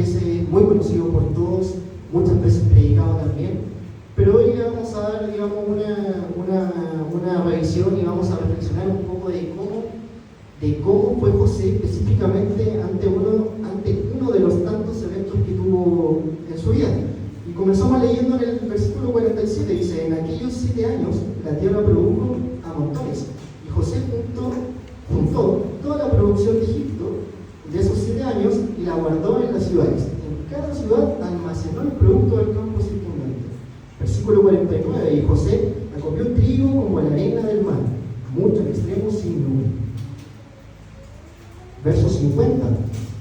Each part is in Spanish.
veces muy conocido por todos, muchas veces predicado también, pero hoy le vamos a dar, digamos, una revisión y vamos a reflexionar un poco de cómo fue José específicamente ante uno de los tantos eventos que tuvo en su vida. Y comenzamos leyendo en el versículo 47, dice: en aquellos 7 años la tierra produjo a montones, y José juntó toda la producción de Egipto de esos 7 años y la guardó en las ciudades. En cada ciudad almacenó el producto del campo circundante. Versículo 49, y José acogió trigo como la arena del mar, mucho en extremo sin número. Verso 50,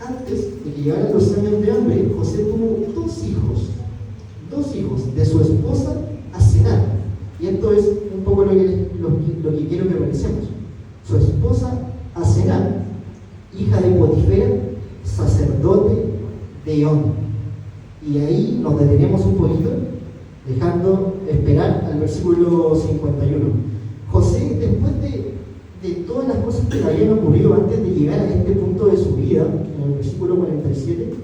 antes de que llegaran los años de hambre, José tuvo dos hijos de su esposa Asenat. Y esto es un poco lo que quiero que revisemos. Su esposa Asenat, hija de Potifera, sacerdote de On. Y ahí nos detenemos un poquito, dejando esperar al versículo 51. José, después de todas las cosas que le habían ocurrido antes de llegar a este punto de su vida, en el versículo 47,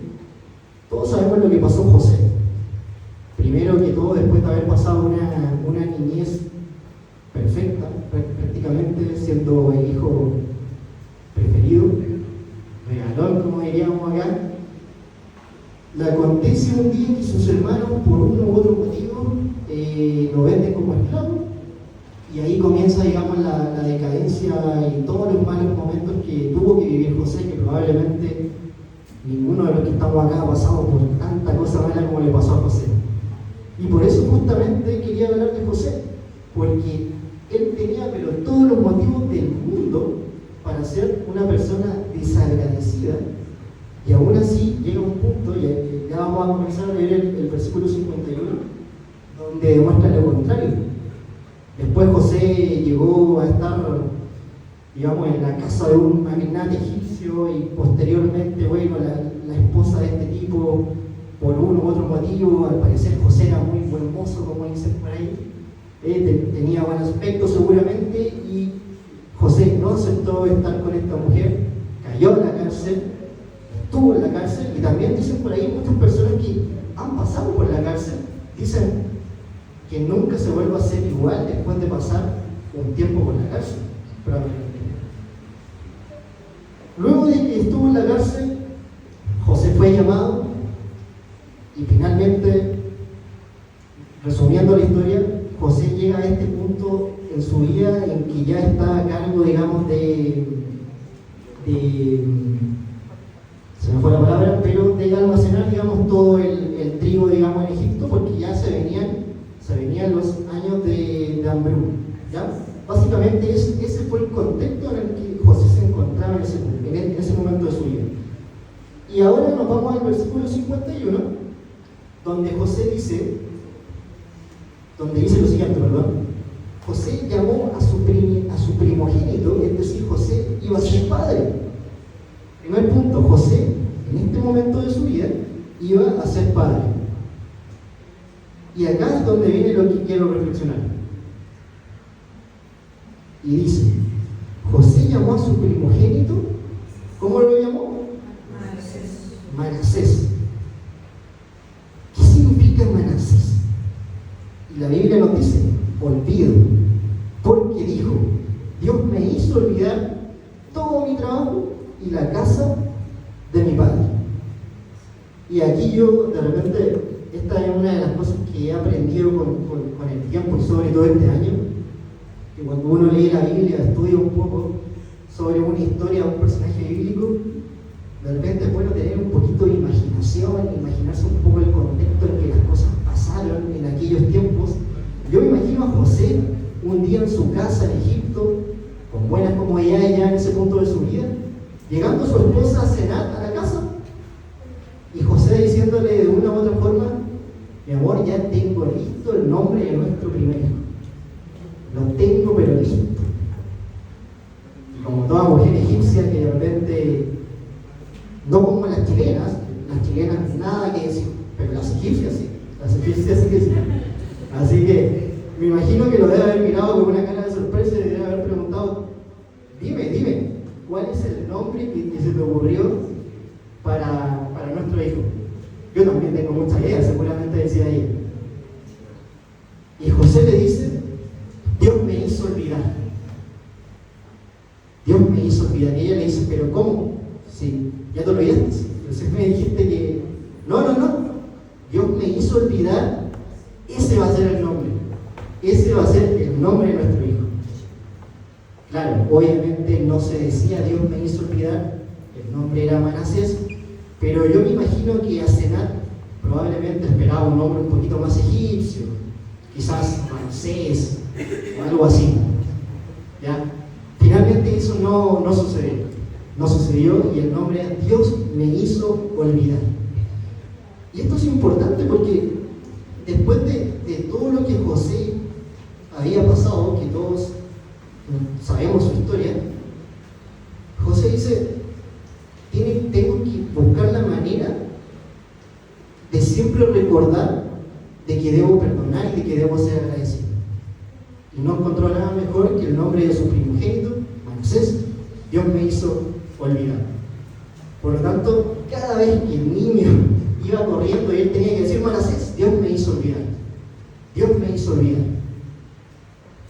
todos sabemos lo que pasó a José. Primero que todo, después de haber pasado una niñez perfecta, prácticamente siendo el hijo preferido, regalón, como diríamos acá, le acontece un día que sus hermanos, por uno u otro motivo, lo venden como esclavo, y ahí comienza, digamos, la decadencia y todos los malos momentos que tuvo que vivir José, que probablemente ninguno de los que estamos acá ha pasado por tanta cosa mala como le pasó a José. Y por eso justamente quería hablar de José, porque él tenía pero todos los motivos del mundo para ser una persona desagradecida, y aún así llega un punto, y ya vamos a comenzar a leer el versículo 51, donde demuestra lo contrario. Después José llegó a estar, digamos, en la casa de un magnate egipcio, y posteriormente, bueno, la esposa de este tipo, por uno u otro motivo, al parecer José era muy buen mozo, como dicen por ahí, tenía buen aspecto seguramente, y José no aceptó estar con esta mujer, cayó en la cárcel, estuvo en la cárcel, y también dicen por ahí muchas personas que han pasado por la cárcel, dicen que nunca se vuelve a ser igual después de pasar un tiempo por la cárcel. Luego de que estuvo en la cárcel, José fue llamado, y finalmente, resumiendo la historia, José llega a este punto en su vida en que ya está a cargo, digamos, se me fue la palabra, pero de almacenar, digamos, todo el trigo, digamos, en Egipto, porque ya se venían los años de hambruna, ¿ya? Básicamente ese fue el contexto en el que José se encontraba en ese momento de su vida. Y ahora nos vamos al versículo 51, donde dice lo siguiente, perdón. José llamó a su primogénito, es decir, José iba a ser padre. Primer punto, José, en este momento de su vida, iba a ser padre. Y acá es donde viene lo que quiero reflexionar. Y dice: José llamó a su primogénito, ¿cómo lo llamó? Manasés. ¿Qué significa Manasés? Y la Biblia nos dice: olvido, porque dijo: Dios me hizo olvidar todo mi trabajo y la casa de mi padre. Y aquí yo, de repente, esta es una de las cosas que he aprendido con el tiempo, y sobre todo este año, que cuando uno lee la Biblia, estudia un poco sobre una historia, un personaje bíblico, de repente es bueno tener un poquito de imaginación, imaginarse un poco el contexto en que las cosas pasaron en aquellos tiempos. Yo me imagino a José un día en su casa en Egipto, con buenas comodidades ya en ese punto de su vida, llegando su esposa Asenat a la casa, y José diciéndole de una u otra forma: mi amor, ya tengo listo el nombre de nuestro primer hijo. Lo tengo pero listo. Y como toda mujer egipcia, que de repente, no como las chilenas nada que decir, pero las egipcias sí que sí. Así que me imagino que lo debe haber mirado con una cara de sorpresa y debe haber preguntado: dime, ¿cuál es el nombre que se te ocurrió para nuestro hijo? Yo también tengo muchas ideas, seguramente decía ella. Y José le dice, Dios me hizo olvidar. Dios me hizo olvidar. Y ella le dice, ¿pero cómo? Sí, ya te lo olvidaste. Entonces me dijiste que, no. Dios me hizo olvidar, ese va a ser el nombre. Ese va a ser el nombre de nuestro hijo. Claro, obviamente no se decía Dios me hizo olvidar, el nombre era Manasés, pero yo me imagino que Asenat probablemente esperaba un nombre un poquito más egipcio, quizás Manasés o algo así. ¿Ya? Finalmente eso no sucedió. No sucedió y el nombre es Dios me hizo olvidar. Y esto es importante porque después de todo lo que José había pasado, que todos sabemos su historia, José dice, tengo que buscar la manera de siempre recordar de que debo perdonar y de que debo ser agradecido. Y no encontró nada mejor que el nombre de su primogénito, Manasés, Dios me hizo olvidar. Por lo tanto, cada vez que el niño iba corriendo y él tenía que decir Manasés, Dios me hizo olvidar. Dios me hizo olvidar.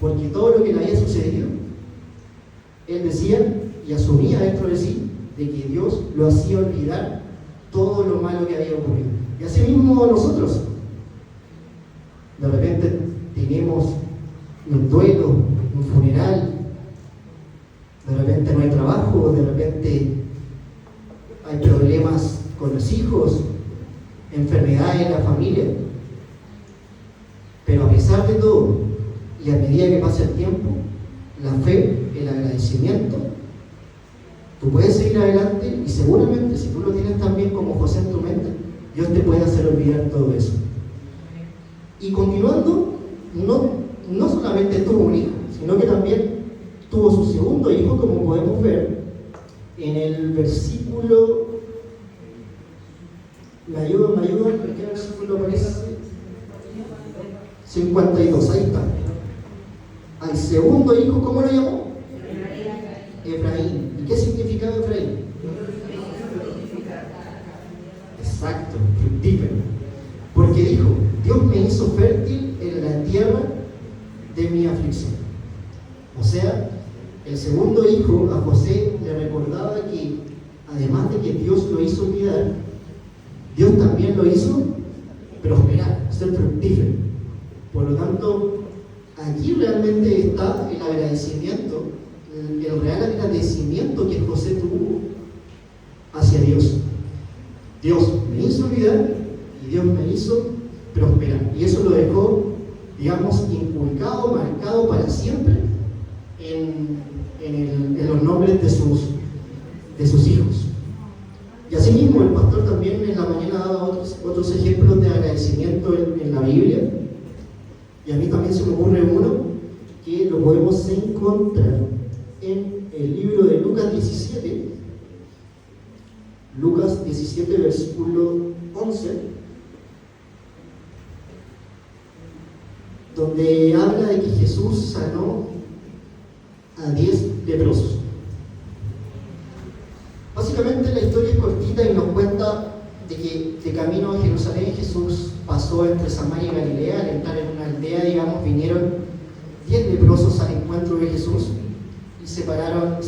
Porque todo lo que le había sucedido, él decía y asumía dentro de sí de que Dios lo hacía olvidar todo lo malo que había ocurrido. Y así mismo nosotros, de repente tenemos un duelo, un funeral, de repente no hay trabajo, de repente hay problemas con los hijos, enfermedades en la familia, pero a pesar de todo, y a medida que pasa el tiempo, la fe, el agradecimiento, tú puedes seguir adelante y seguramente si tú lo tienes también como José en tu mente, Dios te puede hacer olvidar todo eso. Y continuando, no solamente tuvo un hijo, sino que también tuvo su segundo hijo, como podemos ver en el versículo, ¿me ayudan? ¿Qué versículo aparece? 52, ahí está. Al segundo hijo, ¿cómo lo llamó? Efraín. ¿Y qué significaba Efraín? Exacto, fructífero. Porque dijo, Dios me hizo fértil en la tierra de mi aflicción. O sea, el segundo hijo a José le recordaba que, además de que Dios lo hizo olvidar, Dios también lo hizo prosperar, ser fructífero. Por lo tanto, aquí realmente está el agradecimiento, el real agradecimiento que José tuvo hacia Dios. Dios me hizo olvidar y Dios me hizo prosperar. Y eso lo dejó, digamos, inculcado, marcado para siempre en los nombres de sus hijos. Y asimismo, el pastor también en la mañana daba otros ejemplos de agradecimiento en la Biblia. Y a mí también se me ocurre uno que lo podemos encontrar en el libro de Lucas 17. Lucas 17, versículo 11, donde habla de que Jesús sanó a 10 leprosos. Básicamente la historia es cortita y nos cuenta de que de camino a Jerusalén Jesús pasó entre Samaria y Galilea. Al entrar en una aldea, digamos, vinieron 10 leprosos al encuentro de Jesús y se pararon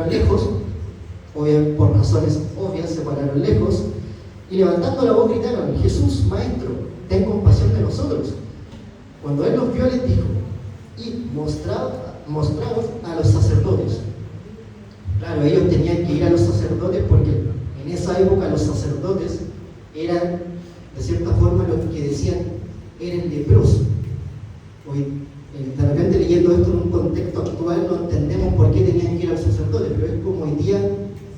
lejos, por razones obvias, se pararon lejos y levantando la voz gritaron: Jesús, Maestro, ten compasión de nosotros. Cuando él los vio les dijo: y mostraos a los sacerdotes. Claro, ellos tenían que ir a los sacerdotes porque en esa época los sacerdotes eran, de cierta forma, los que decían eran leprosos. Hoy, de repente leyendo esto en un contexto actual no entendemos por qué tenían que ir a los sacerdotes, pero es como hoy día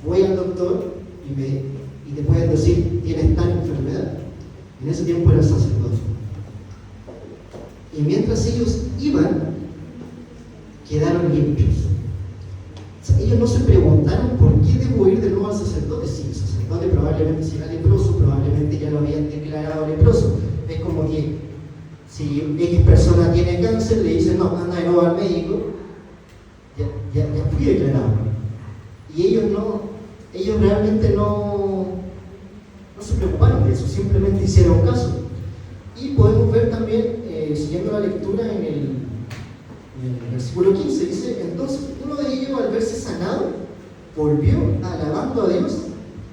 voy al doctor y te pueden decir tienes tal enfermedad. En ese tiempo era el sacerdote. Y mientras ellos iban, quedaron limpios. O sea, ellos no se preguntaron por qué debo ir de nuevo al sacerdote. Si el sacerdote probablemente si era leproso, probablemente ya lo habían declarado leproso. Es como que si X persona tiene cáncer, le dicen no, anda de nuevo al médico, ya fui declarado. Y ellos realmente no se preocuparon de eso, simplemente hicieron caso. Y podemos ver también, siguiendo la lectura en el versículo 15, dice: entonces uno de ellos, al verse sanado, volvió alabando a Dios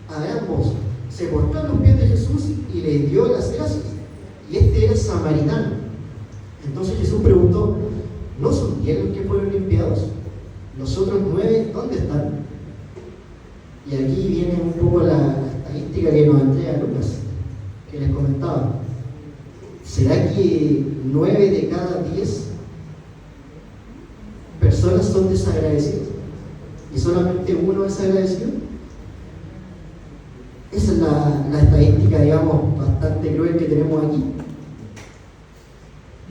a gran voz, se postró a los pies de Jesús y le dio las gracias. Y este era samaritano. Entonces Jesús preguntó: ¿no son 10 los que fueron limpiados? ¿Los otros 9 dónde están? Y aquí viene un poco la estadística que nos entrega Lucas, que les comentaba. ¿Será que 9 de cada 10 personas son desagradecidas y solamente uno es agradecido? Esa es la estadística, digamos, bastante cruel que tenemos aquí.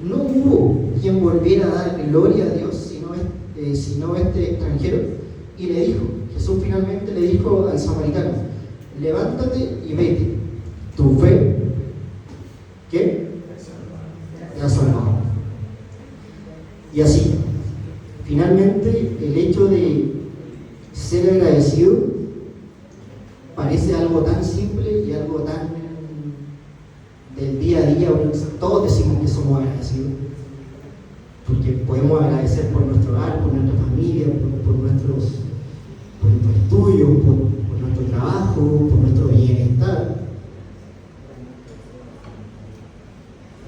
No hubo quien volviera a dar gloria a Dios sino este extranjero. Y le dijo, Jesús finalmente le dijo al samaritano: levántate y vete, tu fe, ¿qué? Te ha salvado. Y así, finalmente, el hecho de ser agradecido parece algo tan simple y algo tan del día a día. Todos decimos que somos agradecidos, porque podemos agradecer por nuestro hogar, por nuestra familia, por nuestros estudios, por nuestro trabajo, por nuestro bienestar.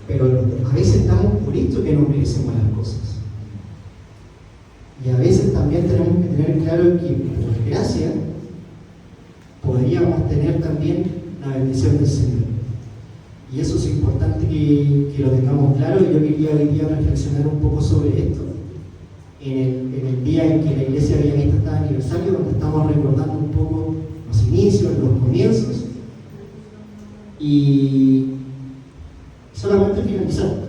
Pero a veces damos por esto que no merecemos las cosas. Y a veces también tenemos que tener claro que por gracia podríamos tener también la bendición del Señor. Y eso es importante que lo tengamos claro. Y yo quería hoy día reflexionar un poco sobre esto. En el día en que la iglesia había visto este aniversario, donde estamos recordando un poco los inicios, los comienzos. Y solamente finalizar,